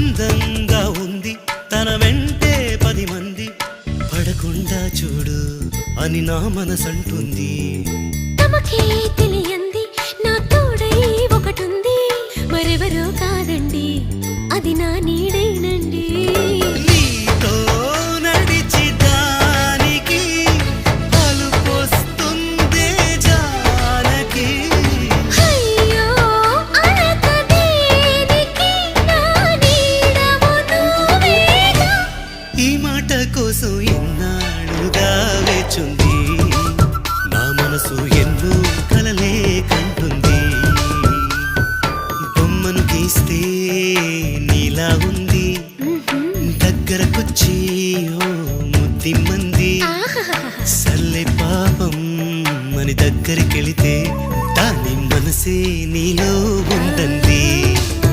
అందంగా ఉంది తన వెంటే 10 మంది పడకుండా చూడు అని నా మనసంటుంది. తమకే తెలియంది నా తోడై ఒకటుంది, మరెవరో కాదండి అది నా నీడేనండి. నీతో నడిచి దానికి అలుపొస్తుందే జానకి. అయ్యో అనక దేనికి నా నీడవు నువ్వేగా. ఈ మాట కోసం ఎన్నాళ్ళుగా వేచుంది నా మనసు ఎన్నో కలలే కంటుంది. బొమ్మను గీస్తే నీలా ఉంది దగ్గరకొచ్చి ఓ ముద్దిమ్మంది. సల్లే పాపం అని దగ్గరికెళితే దాని మనసే నీలో ఉందంది.